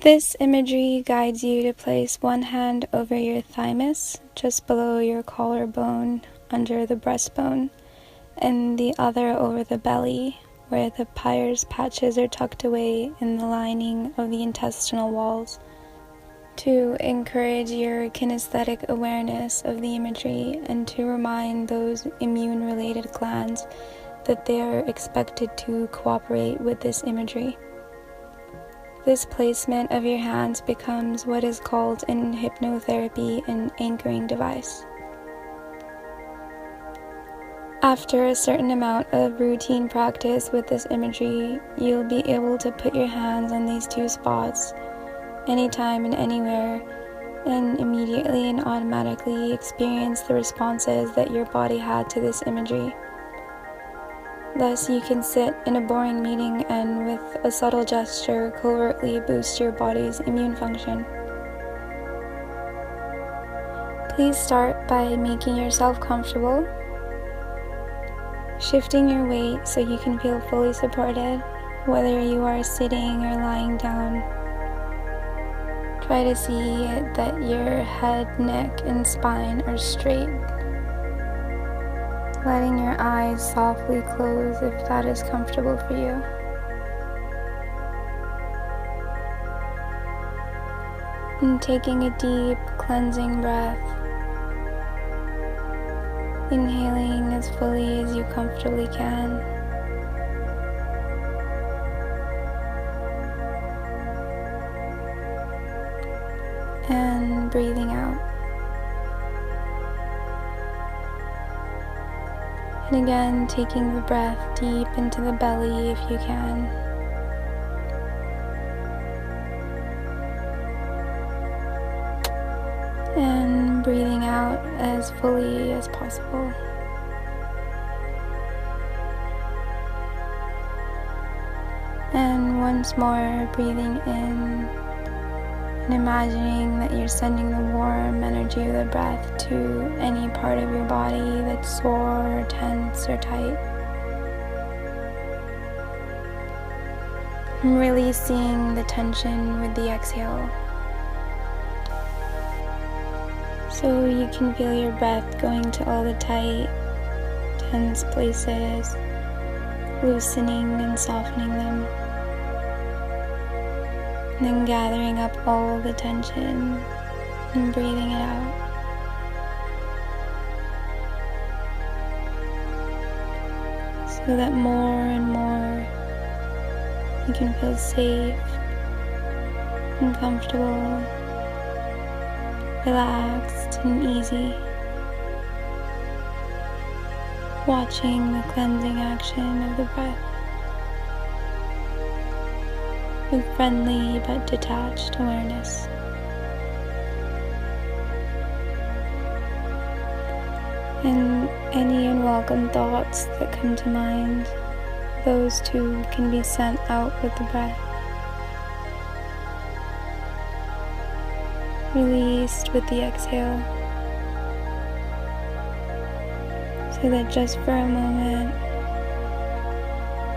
This imagery guides you to place one hand over your thymus, just below your collarbone, under the breastbone, and the other over the belly, where the Peyer's patches are tucked away in the lining of the intestinal walls, to encourage your kinesthetic awareness of the imagery and to remind those immune-related glands that they are expected to cooperate with this imagery. This placement of your hands becomes what is called in hypnotherapy an anchoring device. After a certain amount of routine practice with this imagery, you'll be able to put your hands on these two spots anytime and anywhere, and immediately and automatically experience the responses that your body had to this imagery. Thus, you can sit in a boring meeting and with a subtle gesture covertly boost your body's immune function. Please start by making yourself comfortable, shifting your weight so you can feel fully supported, whether you are sitting or lying down. Try to see that your head, neck, and spine are straight. Letting your eyes softly close if that is comfortable for you. And taking a deep, cleansing breath. Inhaling as fully as you comfortably can. And breathing out. And again, taking the breath deep into the belly if you can. And breathing out as fully as possible. And once more, breathing in and imagining that you're sending the warm energy of the breath to any part of your body that's sore or tense or tight. And releasing the tension with the exhale. So you can feel your breath going to all the tight, tense places, loosening and softening them. And then gathering up all the tension and breathing it out. So that more and more you can feel safe and comfortable, relaxed and easy, watching the cleansing action of the breath with friendly but detached awareness. And any unwelcome thoughts that come to mind, those too can be sent out with the breath. Released with the exhale. So that just for a moment,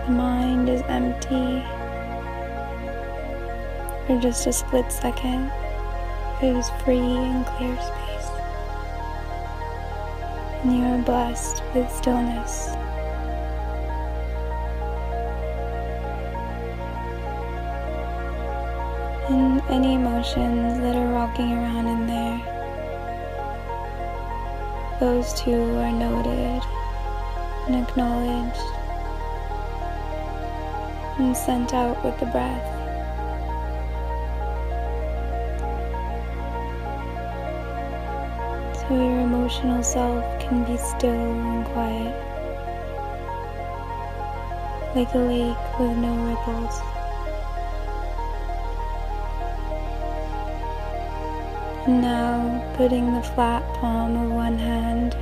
the mind is empty. For just a split second, there's free and clear space. And you are blessed with stillness. And any emotions that are rocking around in there, those too are noted and acknowledged and sent out with the breath. So your emotional self can be still and quiet, like a lake with no ripples. And now putting the flat palm of one hand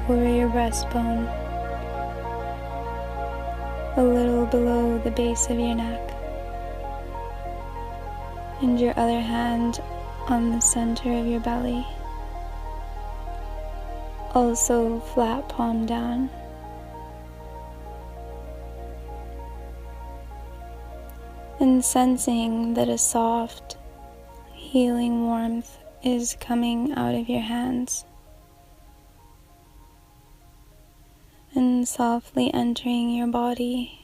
over your breastbone, a little below the base of your neck, and your other hand on the center of your belly. Also flat palm down. And sensing that a soft, healing warmth is coming out of your hands and softly entering your body,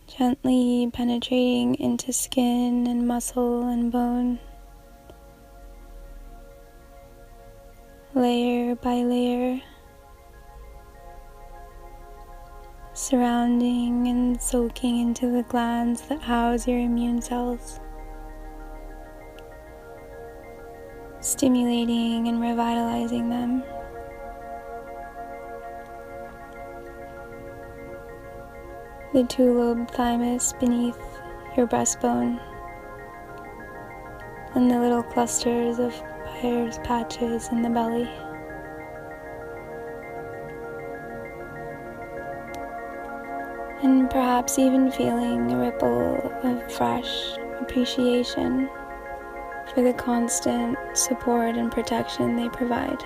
gently penetrating into skin and muscle and bone, layer by layer, surrounding and soaking into the glands that house your immune cells, stimulating and revitalizing them. The two-lobed thymus beneath your breastbone, and the little clusters of Peyer's patches in the belly. And perhaps even feeling a ripple of fresh appreciation for the constant support and protection they provide.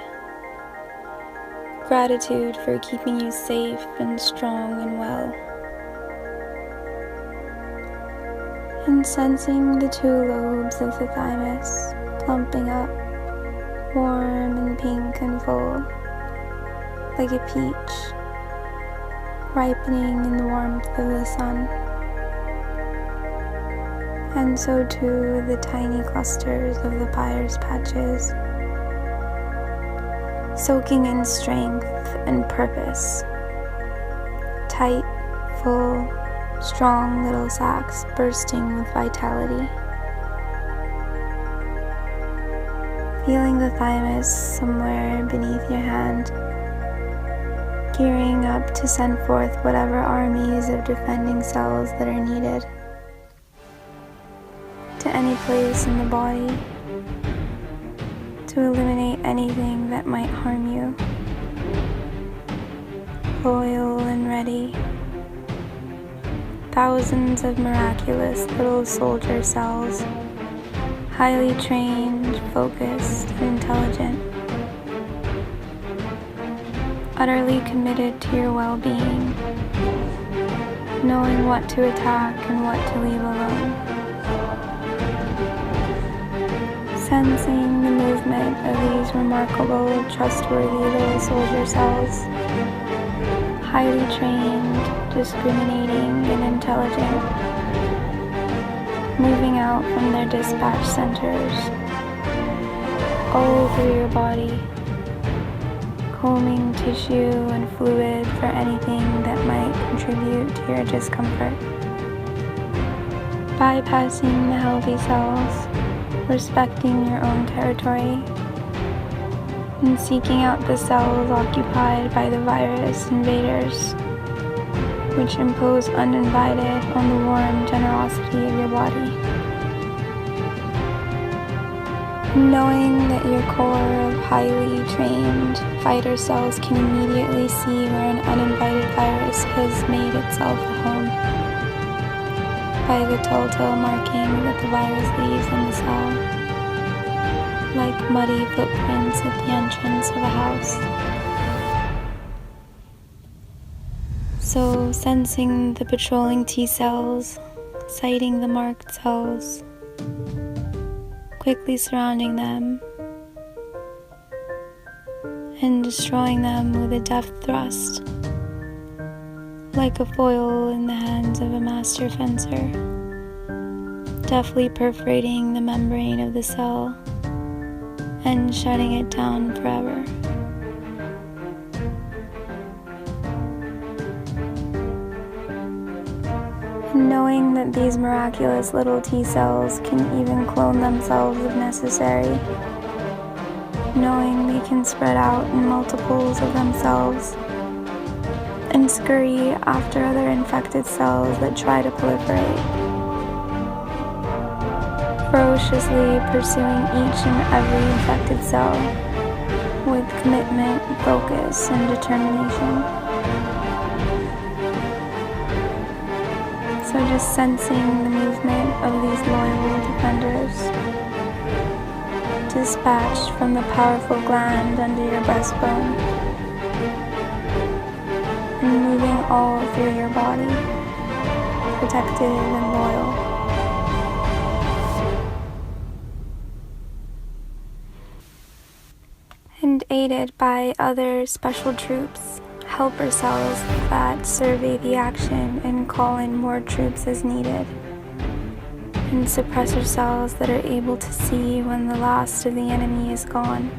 Gratitude for keeping you safe and strong and well. And sensing the two lobes of the thymus plumping up, warm and pink and full, like a peach, ripening in the warmth of the sun. And so too the tiny clusters of the Peyer's patches, soaking in strength and purpose. Tight, full, strong little sacs bursting with vitality. Feeling the thymus somewhere beneath your hand, gearing up to send forth whatever armies of defending cells that are needed to any place in the body to eliminate anything that might harm you. Loyal and ready. Thousands of miraculous little soldier cells, highly trained, focused, and intelligent, utterly committed to your well-being, knowing what to attack and what to leave alone. Sensing the movement of these remarkable, trustworthy little soldier cells, highly trained, discriminating, and intelligent, moving out from their dispatch centers, all through your body, combing tissue and fluid for anything that might contribute to your discomfort, bypassing the healthy cells, respecting your own territory, and seeking out the cells occupied by the virus invaders, which impose uninvited on the warm generosity of your body. Knowing that your core of highly trained fighter cells can immediately see where an uninvited virus has made itself a home by the telltale marking that the virus leaves in the cell, like muddy footprints at the entrance of a house. So sensing the patrolling T cells, sighting the marked cells, quickly surrounding them and destroying them with a deft thrust, like a foil in the hands of a master fencer, deftly perforating the membrane of the cell and shutting it down forever. Knowing that these miraculous little T cells can even clone themselves if necessary, knowing they can spread out in multiples of themselves and scurry after other infected cells that try to proliferate, ferociously pursuing each and every infected cell with commitment, focus, and determination. So just sensing the movement of these loyal defenders, dispatched from the powerful gland under your breastbone, and moving all through your body, protected and loyal. aided by other special troops, helper cells that survey the action and call in more troops as needed, and suppressor cells that are able to see when the last of the enemy is gone,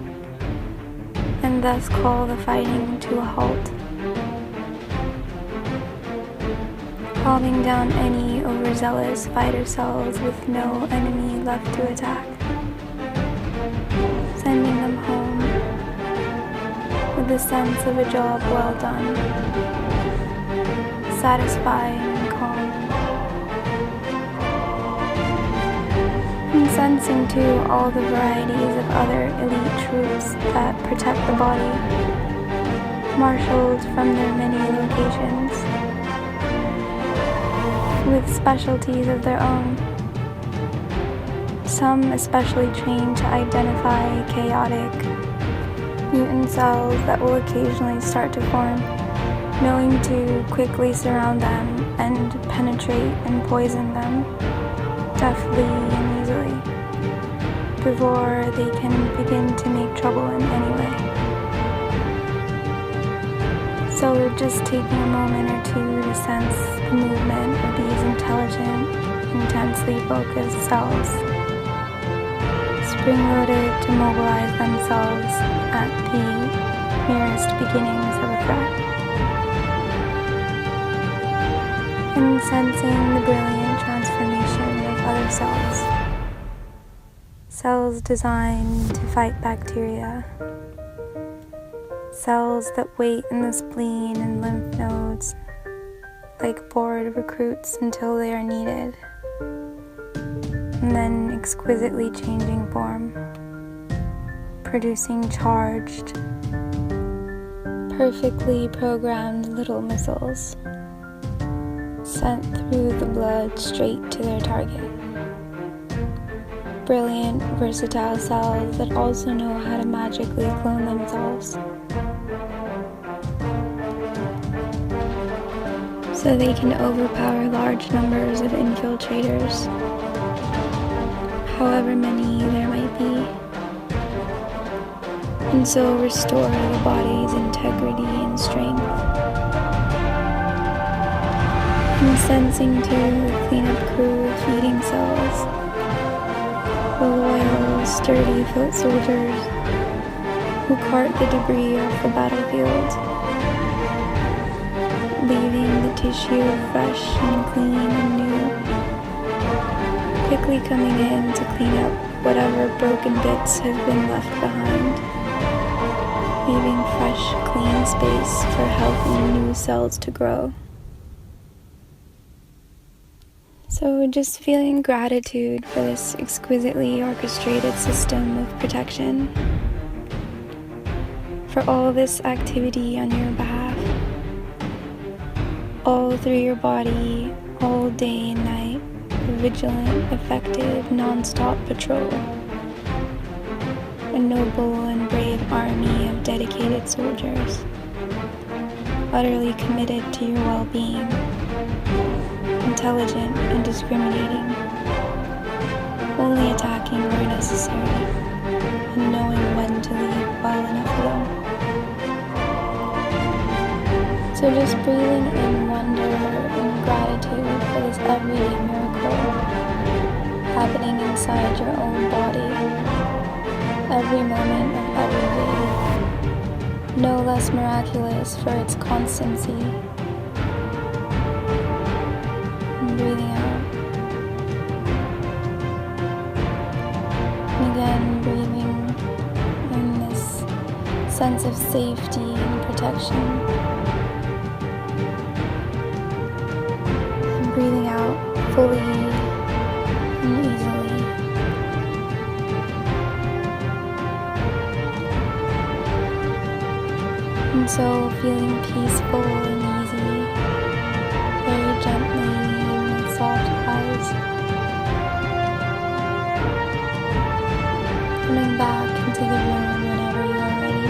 and thus call the fighting to a halt, calming down any overzealous fighter cells with no enemy left to attack, sending them home with a sense of a job well done, satisfying and calm. And sensing too all the varieties of other elite troops that protect the body, marshaled from their many locations, with specialties of their own. Some especially trained to identify chaotic mutant cells that will occasionally start to form, knowing to quickly surround them and penetrate and poison them deftly and easily before they can begin to make trouble in any way. So just taking a moment or two to sense the movement of these intelligent, intensely focused cells, spring-loaded to mobilize themselves at the merest beginnings of a threat, and sensing the brilliant transformation of other cells designed to fight bacteria, cells that wait in the spleen and lymph nodes like bored recruits until they are needed, and then exquisitely changing form, producing charged, perfectly programmed little missiles sent through the blood straight to their target. Brilliant, versatile cells that also know how to magically clone themselves, so they can overpower large numbers of infiltrators, however many there might be, and so restore the body's integrity and strength. And sensing too the cleanup crew of feeding cells, the loyal, sturdy foot soldiers who cart the debris off the battlefield, leaving the tissue fresh and clean and new, quickly coming in to clean up whatever broken bits have been left behind, leaving fresh, clean space for healthy new cells to grow. So just feeling gratitude for this exquisitely orchestrated system of protection, for all this activity on your behalf, all through your body, all day and night, a vigilant, effective, non-stop patrol, a noble and brave army of dedicated soldiers, utterly committed to your well-being, intelligent and discriminating, only attacking where necessary, and knowing when to leave well enough alone. So just breathing in wonder and gratitude for this everyday miracle happening inside your own body, every moment of every day, no less miraculous for its constancy. Breathing out, and again breathing in this sense of safety and protection, and breathing out fully and easily, and so feeling peaceful and easy, very gently, soft eyes, coming back into the room whenever you are ready,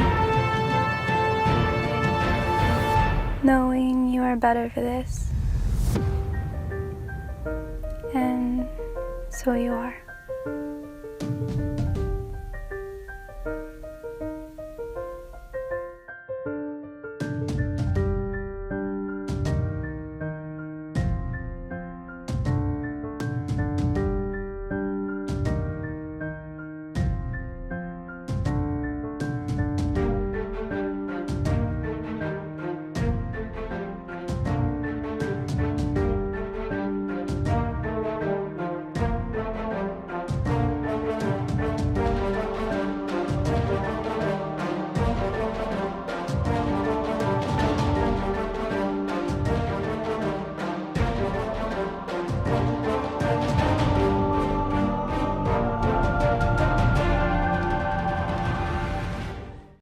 knowing you are better for this, and so you are.